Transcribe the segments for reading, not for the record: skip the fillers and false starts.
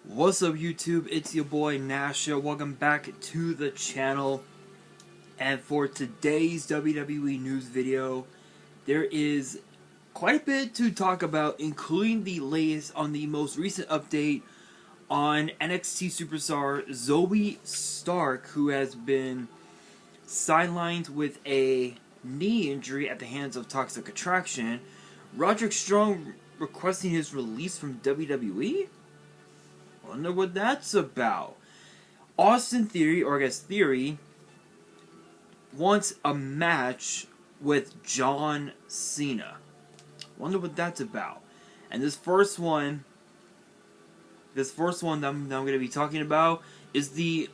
What's up YouTube, it's your boy Nasha, welcome back to the channel. And for today's WWE news video, there is quite a bit to talk about, including the latest on the most recent update on NXT superstar Zoey Stark, who has been sidelined with a knee injury at the hands of Toxic Attraction. Roderick Strong requesting his release from WWE? Wonder what that's about. Austin Theory, or I guess Theory, wants a match with John Cena. Wonder what that's about. And this first one that I'm going to be talking about is the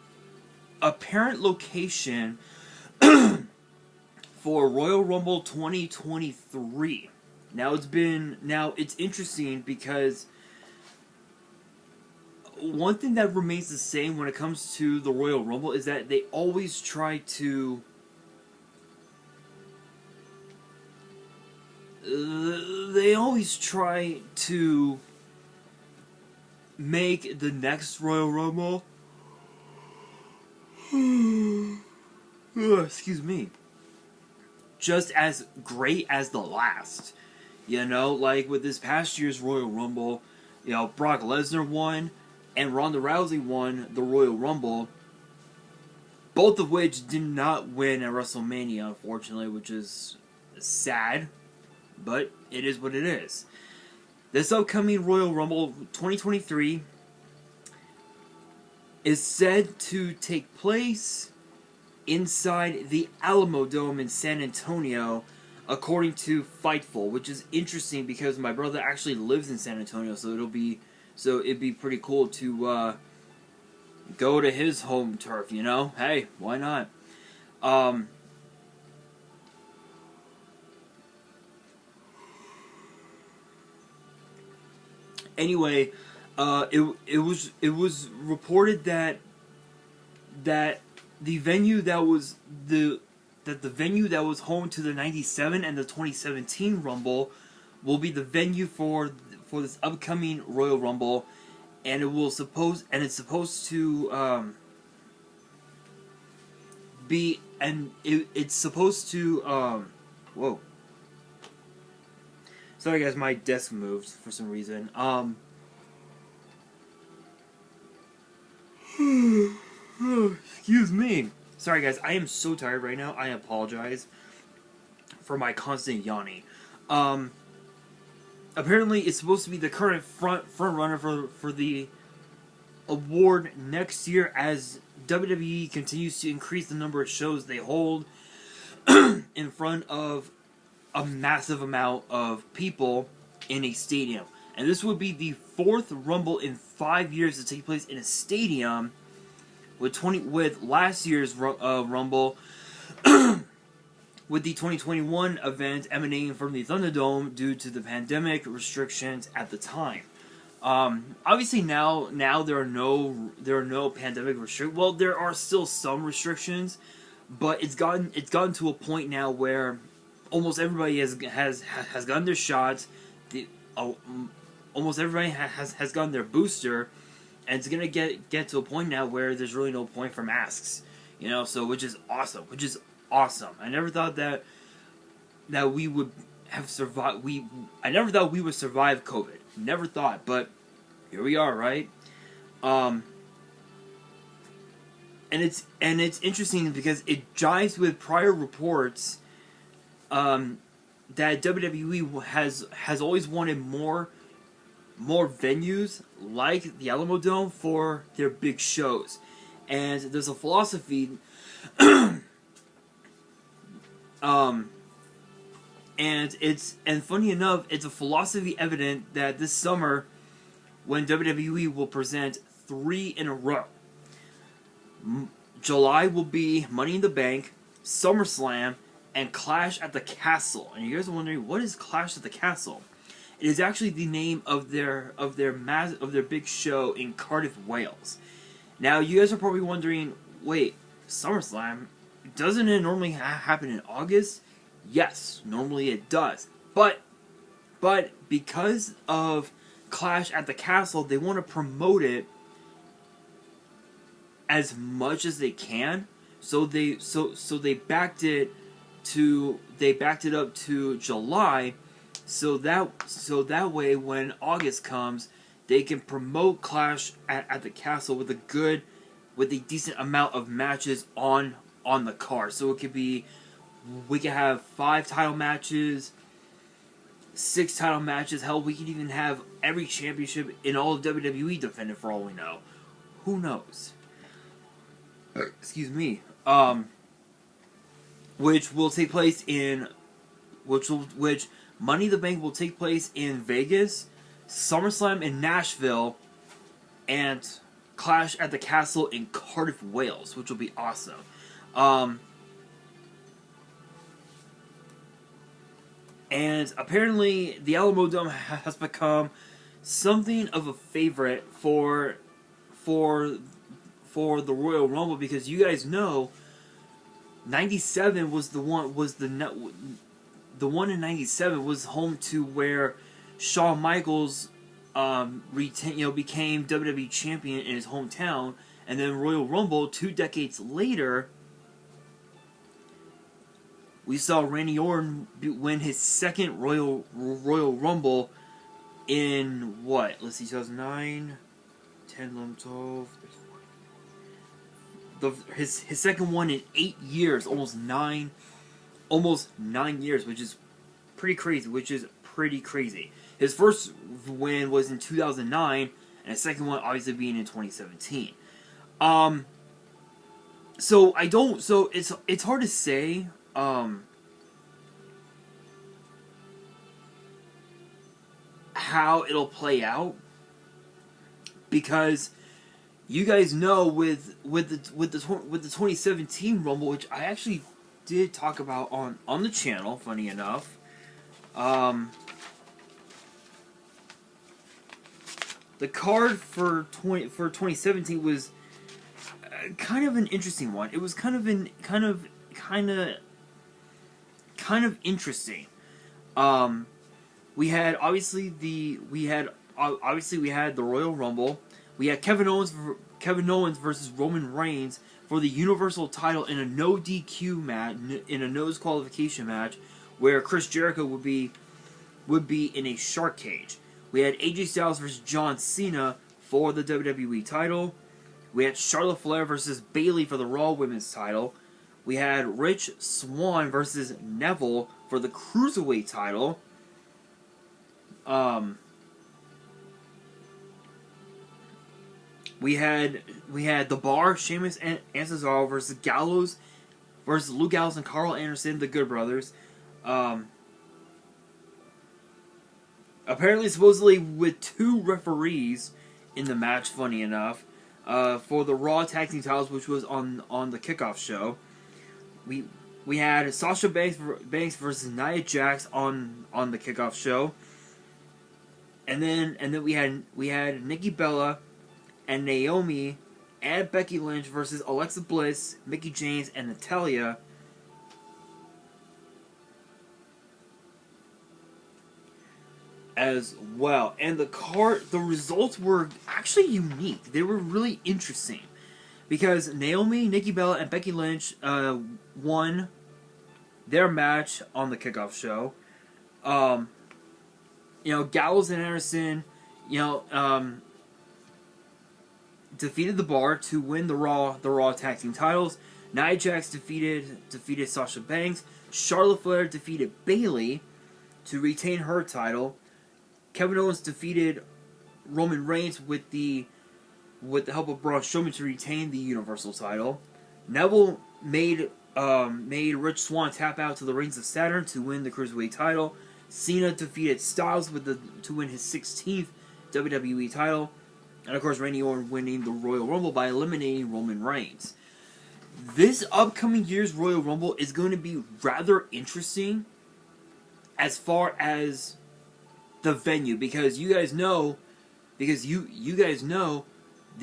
apparent location for Royal Rumble 2023. Now it's interesting because one thing that remains the same when it comes to the Royal Rumble is that they always try to make the next Royal Rumble excuse me, just as great as the last. You know, like with this past year's Royal Rumble, you know, Brock Lesnar won and Ronda Rousey won the Royal Rumble, both of which did not win at WrestleMania, unfortunately, which is sad, but it is what it is. This upcoming Royal Rumble 2023 is said to take place inside the Alamo Dome in San Antonio, according to Fightful, which is interesting because my brother actually lives in San Antonio, so it'd be pretty cool to go to his home turf, you know? Hey, why not? Anyway, it was reported that the venue that was the venue that was home to the 97 and the 2017 Rumble will be the venue for this upcoming Royal Rumble, and it's supposed to whoa. Sorry guys, my desk moved for some reason. Excuse me. Sorry guys, I am so tired right now. I apologize for my constant yawning. Apparently it's supposed to be the current front runner for the award next year, as WWE continues to increase the number of shows they hold in front of a massive amount of people in a stadium. And this would be the fourth Rumble in 5 years to take place in a stadium, with last year's Rumble with the 2021 event emanating from the Thunderdome due to the pandemic restrictions at the time. Obviously now there are no pandemic restrictions. Well, there are still some restrictions, but it's gotten to a point now where almost everybody has gotten their shots. Almost everybody has gotten their booster, and it's gonna get to a point now where there's really no point for masks. You know, so which is awesome. I never thought that we would have survived. I never thought we would survive COVID. Never thought, but here we are, right? And it's interesting because it jives with prior reports that WWE has always wanted more venues like the Alamo Dome for their big shows, and there's a philosophy. And funny enough, it's a philosophy evident that this summer, when WWE will present 3 in a row, July will be Money in the Bank, SummerSlam, and Clash at the Castle. And you guys are wondering, what is Clash at the Castle? It is actually the name of their big show in Cardiff, Wales. Now you guys are probably wondering, wait, SummerSlam, doesn't it normally happen in August? Yes, normally it does. But because of Clash at the Castle, they want to promote it as much as they can. So they backed it up to July, so that way when August comes, they can promote Clash at the Castle with a decent amount of matches on the card. So it could be, we could have 5 title matches, 6 title matches. Hell, we could even have every championship in all of WWE defended for all we know. Who knows? Excuse me. Which will take place in, which Money in the Bank will take place in Vegas, SummerSlam in Nashville, and Clash at the Castle in Cardiff, Wales, which will be awesome. And apparently, the Alamo Dome has become something of a favorite for the Royal Rumble, because you guys know, 97 was the one in 97 was home to where Shawn Michaels became WWE champion in his hometown, and then Royal Rumble 2 decades later, we saw Randy Orton win his second Royal Rumble in what? Let's see, 2009, 10, 11, 12. His second one in 8 years, almost nine years, which is pretty crazy. His first win was in 2009, and his second one obviously being in 2017. So it's hard to say how it'll play out, because you guys know with the 2017 Rumble, which I actually did talk about on the channel, funny enough. The card for 2017 was kind of an interesting one. It was kind of interesting. We had the Royal Rumble. We had Kevin Owens versus Roman Reigns for the Universal title in a no DQ match, in a no disqualification match, where Chris Jericho would be in a shark cage. We had AJ Styles versus John Cena for the WWE title. We had Charlotte Flair versus Bayley for the Raw Women's title. We had Rich Swann versus Neville for the Cruiserweight title. We had The Bar, Sheamus and Cesaro versus Gallows versus Luke Gallows and Carl Anderson, the Good Brothers. Apparently, supposedly with 2 referees in the match, funny enough, for the Raw Tag Team titles, which was on the kickoff show. We had Sasha Banks versus Nia Jax on the kickoff show, and then we had Nikki Bella and Naomi and Becky Lynch versus Alexa Bliss, Mickie James, and Natalya. As well. And the results were actually unique. They were really interesting, because Naomi, Nikki Bella, and Becky Lynch won their match on the kickoff show. Gallows and Anderson, defeated The Bar to win the Raw Tag Team titles. Nia Jax defeated Sasha Banks. Charlotte Flair defeated Bayley to retain her title. Kevin Owens defeated Roman Reigns with the help of Braun Strowman to retain the Universal title. Neville made Rich Swann tap out to the Rings of Saturn to win the Cruiserweight title. Cena defeated Styles to win his 16th WWE title. And of course, Randy Orton winning the Royal Rumble by eliminating Roman Reigns. This upcoming year's Royal Rumble is going to be rather interesting as far as the venue, because you guys know the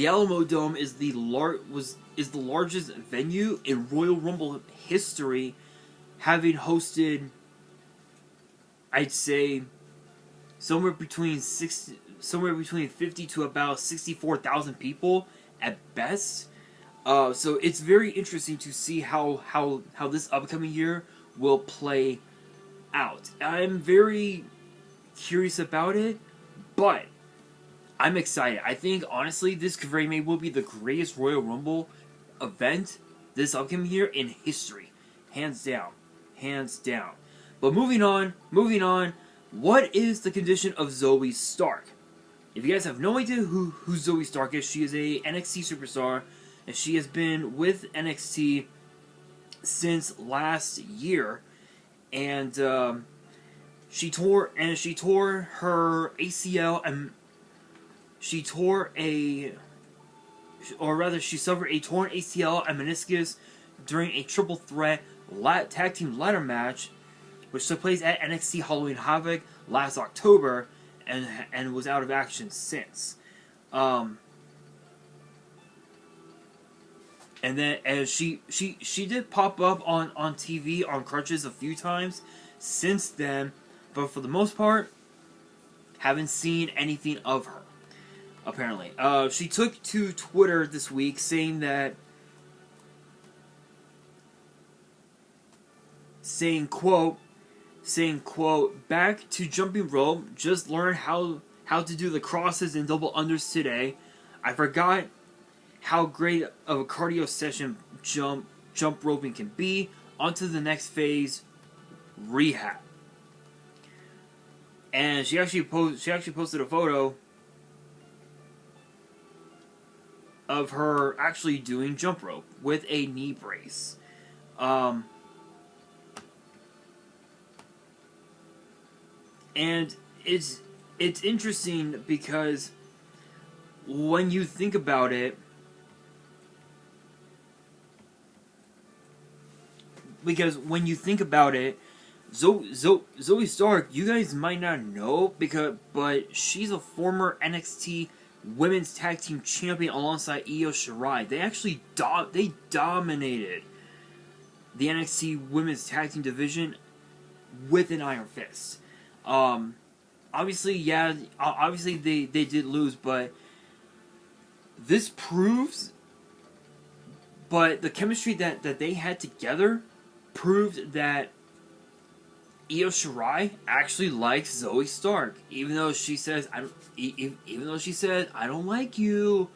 Alamo Dome is the largest venue in Royal Rumble history, having hosted, I'd say, somewhere between 50 to about 64,000 people at best. So it's very interesting to see how this upcoming year will play out. I'm very curious about it, but I'm excited. I think honestly, this very may will be the greatest Royal Rumble event this upcoming year in history, hands down, hands down. But moving on. What is the condition of Zoey Stark? If you guys have no idea who Zoey Stark is, she is a NXT superstar, and she has been with NXT since last year, and she tore her ACL, and she suffered a torn ACL and meniscus during a triple threat tag team ladder match, which took place at NXT Halloween Havoc last October, and was out of action since. And she did pop up on TV on crutches a few times since then, but for the most part, haven't seen anything of her. Apparently, she took to Twitter this week saying quote, back to jumping rope, just learned how to do the crosses and double unders today. I forgot how great of a cardio session jump roping can be. On to the next phase, rehab. And she actually posted a photo of her actually doing jump rope with a knee brace. And it's interesting because when you think about it, Zoey Stark, you guys might not know but she's a former NXT Women's Tag Team Champion alongside Io Shirai. They actually dominated the NXT Women's Tag Team division with an iron fist. Obviously they did lose, but this proves. But the chemistry that they had together proved that Io Shirai actually likes Zoey Stark, even though she says I don't like you.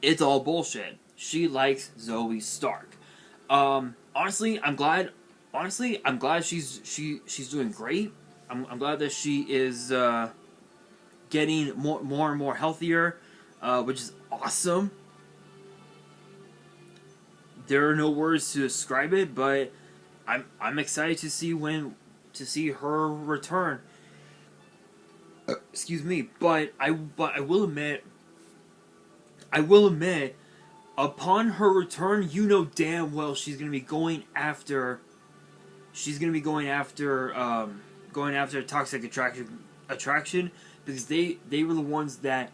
It's all bullshit. She likes Zoey Stark. Honestly, I'm glad she's doing great. I'm glad that she is getting more and more healthier, which is awesome. There are no words to describe it, but I'm excited to see her return. Excuse me, but I will admit, upon her return, you know damn well she's gonna be going after Toxic Attraction, because they were the ones that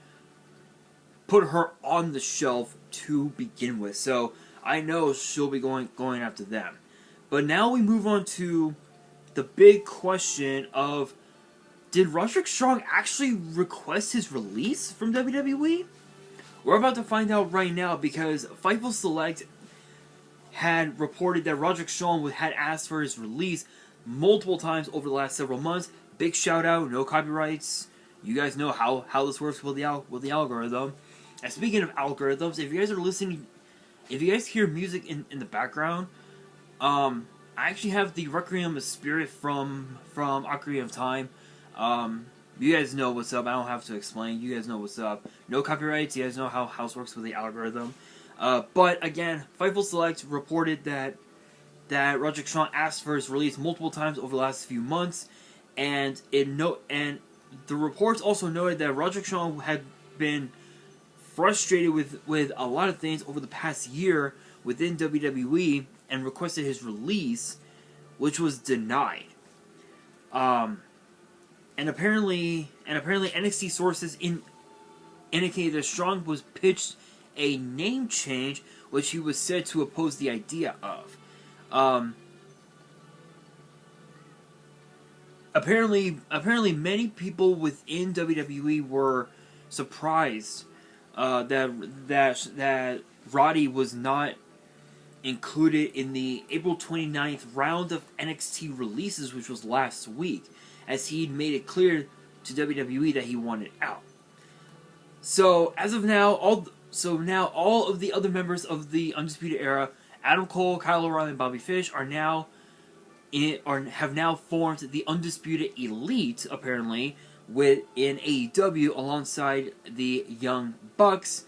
put her on the shelf to begin with. So I know she'll be going after them. But now we move on to the big question of, did Roderick Strong actually request his release from WWE? We're about to find out right now, because Fightful Select had reported that Roderick Strong had asked for his release multiple times over the last several months. Big shout out, no copyrights. You guys know how this works with the algorithm. And speaking of algorithms, if you guys are listening, if you guys hear music in the background, I actually have the Requiem of Spirit from Ocarina of Time. You guys know what's up. I don't have to explain. You guys know what's up. No copyrights. You guys know how house works with the algorithm. But again, Fightful Select reported that Roderick Strong asked for his release multiple times over the last few months, and the reports also noted that Roderick Strong had been frustrated with a lot of things over the past year within WWE and requested his release, which was denied. And apparently NXT sources indicated that Strong was pitched a name change, which he was said to oppose the idea of. Apparently many people within WWE were surprised that Roddy was not included in the April 29th round of NXT releases, which was last week, as he'd made it clear to WWE that he wanted out. So as of now, all of the other members of the Undisputed Era, Adam Cole, Kyle O'Reilly, and Bobby Fish, have now formed the Undisputed Elite, apparently, within AEW alongside the Young Bucks.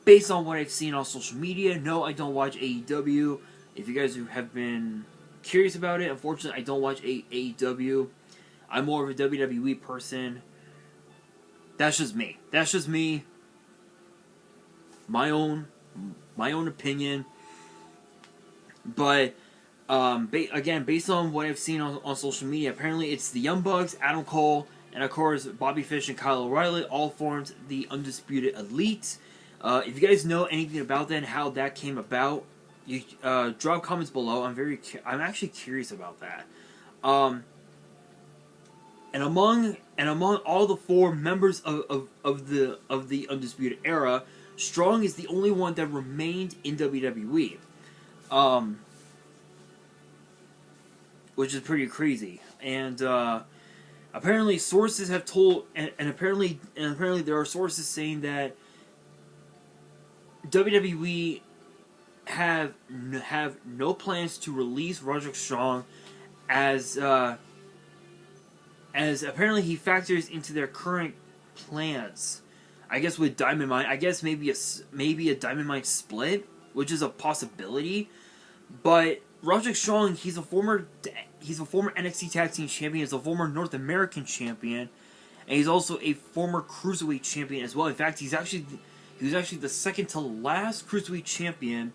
Based on what I've seen on social media, no, I don't watch AEW. If you guys have been curious about it, unfortunately, I don't watch AEW. I'm more of a WWE person. That's just me. My own opinion. But again, based on what I've seen on social media, apparently it's the Young Bucks, Adam Cole, and of course Bobby Fish and Kyle O'Reilly all formed the Undisputed Elite. If you guys know anything about that and how that came about, you drop comments below. I'm actually curious about that. And among all the four members of the Undisputed Era, Strong is the only one that remained in WWE. Which is pretty crazy. And apparently sources have told, and apparently there are sources saying that WWE have no plans to release Roderick Strong, as apparently he factors into their current plans. I guess with Diamond Mine, I guess maybe a Diamond Mine split, which is a possibility. But Roderick Strong, he's a former NXT Tag Team Champion, he's a former North American Champion, and he's also a former Cruiserweight Champion as well. In fact, he was actually the second to last Cruiserweight Champion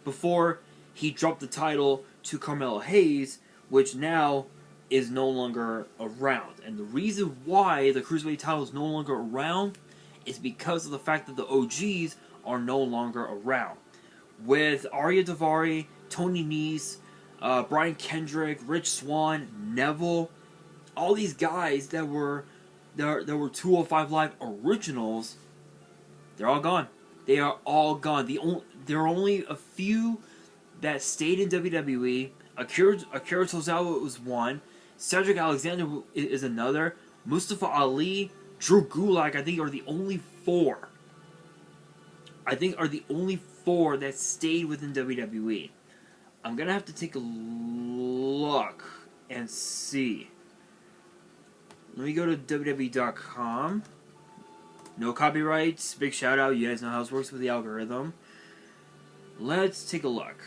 before he dropped the title to Carmelo Hayes, which now is no longer around. And the reason why the Cruiserweight title is no longer around is because of the fact that the OGs are no longer around. With Arya Daivari, Tony Nese, Brian Kendrick, Rich Swann, Neville, all these guys that were 205 Live originals, they're all gone. They are all gone. There are only a few that stayed in WWE. Akira Tozawa was one. Cedric Alexander is another. Mustafa Ali, Drew Gulak, I think are the only four. That stayed within WWE. I'm gonna have to take a look and see. Let me go to WWE.com. No copyrights. Big shout out. You guys know how this works with the algorithm. Let's take a look.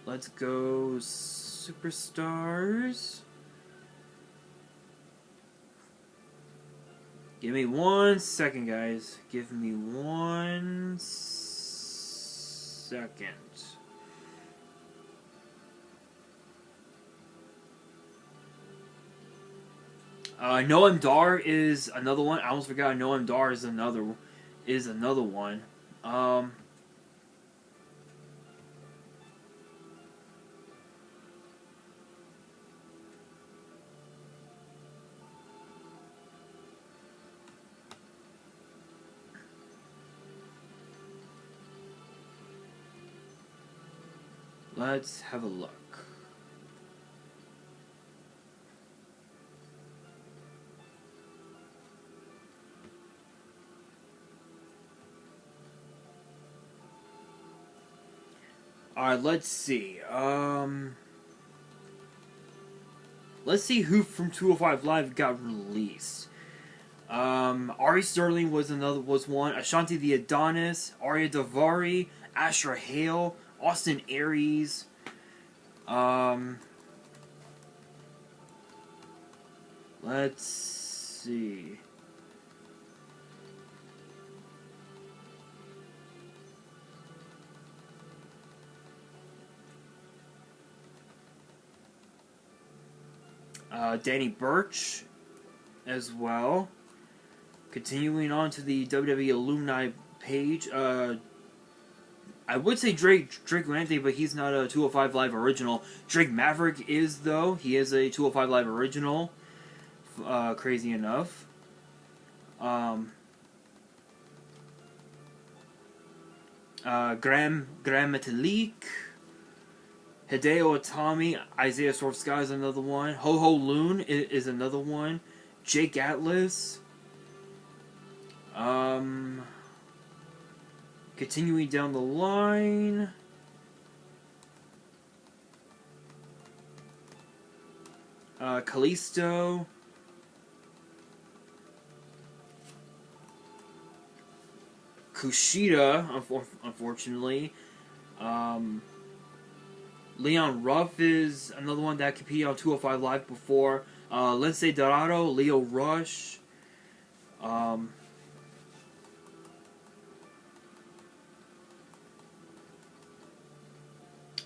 Let's go Superstars. Give me 1 second, guys. Give me 1 second. Noam Dar is another one. I almost forgot. Noam Dar is another one. Let's have a look. Alright, let's see. Let's see who from 205 Live got released. Ari Sterling was one. Ashanti the Adonis, Arya Daivari, Asher Hale, Austin Aries. Let's see. Danny Burch as well. Continuing on to the WWE Alumni page. I would say Drake Lante, but he's not a 205 Live original. Drake Maverick is, though. He is a 205 Live original. Crazy enough. Graham Metalik, Hideo Itami, Isaiah Swerve Sky is another one. Ho Ho Loon is another one. Jake Atlas. Continuing down the line. Kalisto. Kushida, unfortunately. Leon Ruff is another one that competed on 205 Live before. Lindsay Dorado, Leo Rush.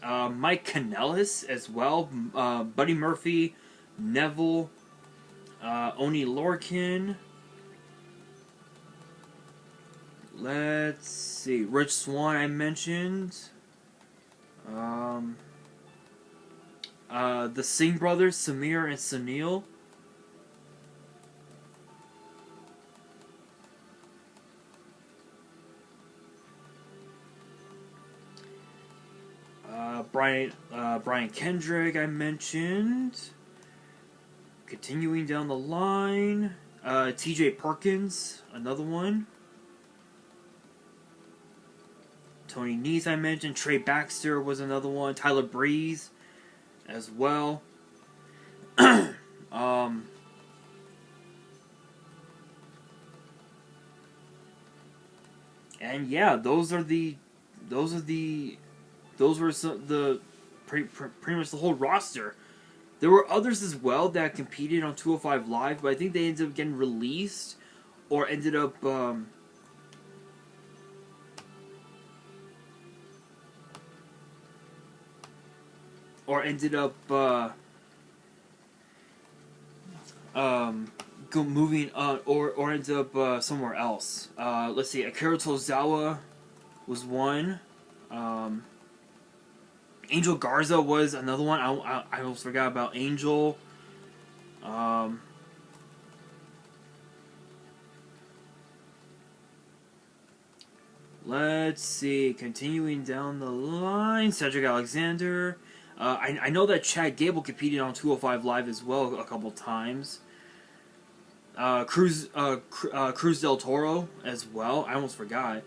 Mike Kanellis as well. Buddy Murphy, Neville, Oni Lorcan. Let's see. Rich Swann I mentioned. The Singh brothers, Samir and Sunil. Brian Kendrick I mentioned. Continuing down the line. TJ Perkins, another one. Tony Nese I mentioned. Trey Baxter was another one. Tyler Breeze as well. And yeah, those were pretty much the whole roster. There were others as well that competed on 205 Live, but I think they ended up getting released or ended up moving on, or ended up somewhere else. Let's see, Akira Tozawa was one. Angel Garza was another one. I almost forgot about Angel. Let's see, continuing down the line, Cedric Alexander. I know that Chad Gable competed on 205 Live as well a couple times. Cruz del Toro as well. I almost forgot.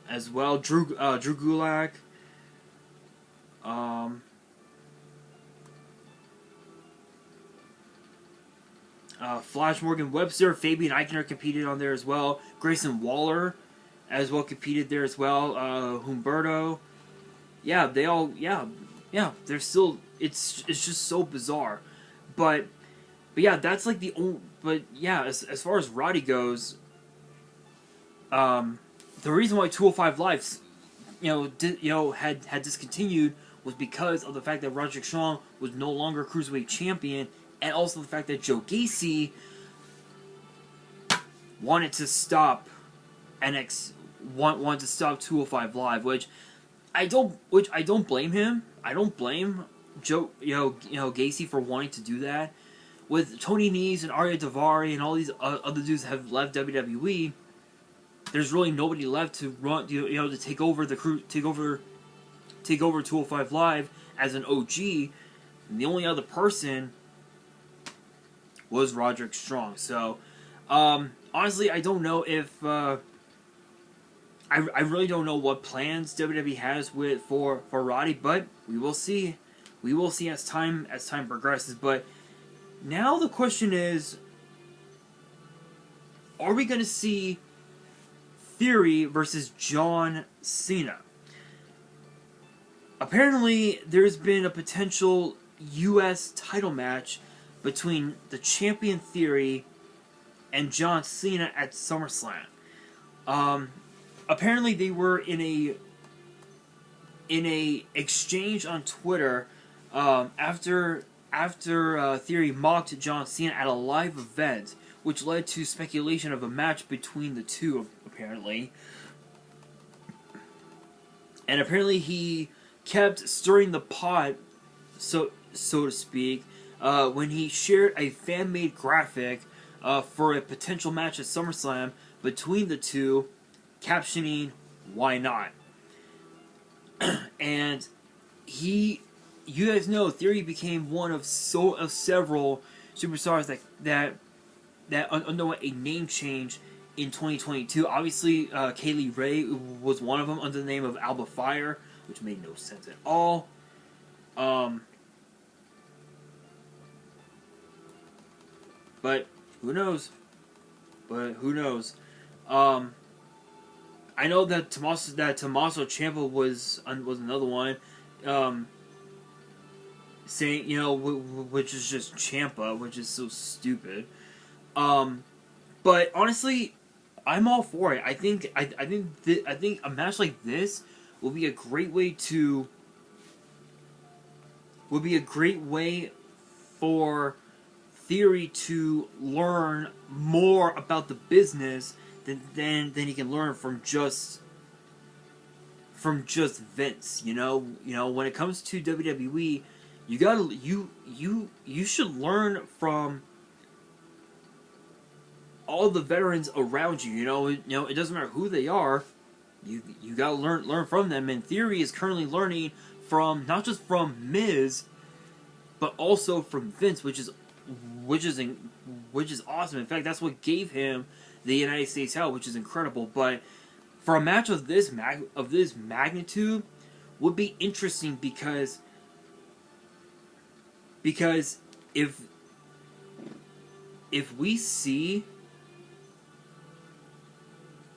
As well, Drew Gulak. Flash Morgan Webster, Fabian Eichner competed on there as well. Grayson Waller as well competed there as well. Humberto. Yeah, they all. Yeah. They're still. It's just so bizarre, but yeah, that's like the only. But yeah, as far as Roddy goes, the reason why 205 Live, had discontinued was because of the fact that Roderick Strong was no longer Cruiserweight Champion, and also the fact that Joe Gacy wanted to stop wanted to stop 205 Live, which I don't blame him. I don't blame Joe Gacy for wanting to do that. With Tony Nese and Arya Daivari and all these other dudes that have left WWE, there's really nobody left to run, to take over the crew, take over 205 Live as an OG. And the only other person was Roderick Strong. So, honestly, I don't know if I really don't know what plans WWE has for Roddy, but we will see. We will see as time progresses. But now the question is, are we going to see Theory versus John Cena? Apparently, there's been a potential U.S. title match between the champion Theory and John Cena at SummerSlam. Apparently, they were in a exchange on Twitter after Theory mocked John Cena at a live event, which led to speculation of a match between the two, apparently. And apparently he kept stirring the pot, so to speak, when he shared a fan-made graphic for a potential match at SummerSlam between the two, captioning, "Why not?" And you guys know, Theory became one of several superstars that underwent a name change in 2022. Obviously, Kaylee Ray was one of them under the name of Alba Fire, which made no sense at all. But who knows? I know that Tommaso Ciampa was another one, saying, which is just Ciampa, which is so stupid. But honestly, I'm all for it. I think a match like this will be a great way for Theory to learn more about the business than he can learn from just Vince. When it comes to WWE, you should learn from all the veterans around you. It doesn't matter who they are. You gotta learn from them. And Theory is currently learning from not just from Miz, but also from Vince, which is awesome. In fact, that's what gave him the United States title, which is incredible. But for a match of this magnitude, would be interesting because if we see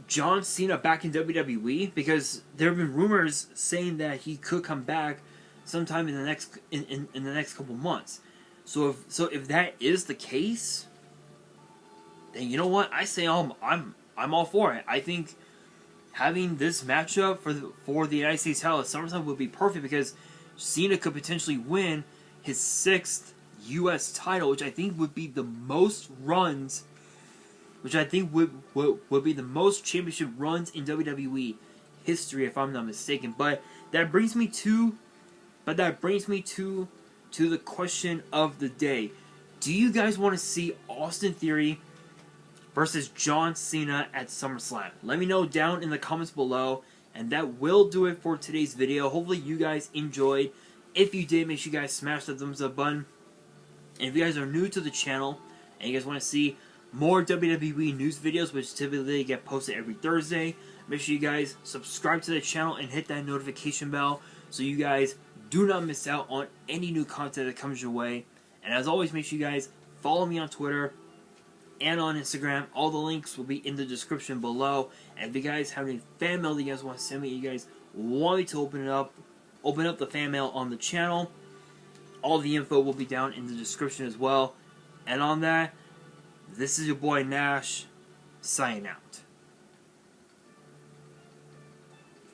John Cena back in WWE, because there have been rumors saying that he could come back sometime in the next couple months. So if that is the case, then you know what? I say I'm all for it. I think having this matchup for the United States title at SummerSlam would be perfect, because Cena could potentially win his 6th U.S. title, which I think would be the most runs, which I think would be the most championship runs in WWE history, if I'm not mistaken. But that brings me to the question of the day. Do you guys want to see Austin Theory versus John Cena at SummerSlam? Let me know down in the comments below. And that will do it for today's video. Hopefully you guys enjoyed. If you did, make sure you guys smash the thumbs up button. And if you guys are new to the channel and you guys want to see more WWE news videos, which typically get posted every Thursday, make sure you guys subscribe to the channel and hit that notification bell so you guys do not miss out on any new content that comes your way. And as always, make sure you guys follow me on Twitter and on Instagram. All the links will be in the description below. And if you guys have any fan mail that you guys want to send me, you guys want me to open up the fan mail on the channel, all the info will be down in the description as well. And on that, this is your boy Nash, signing out.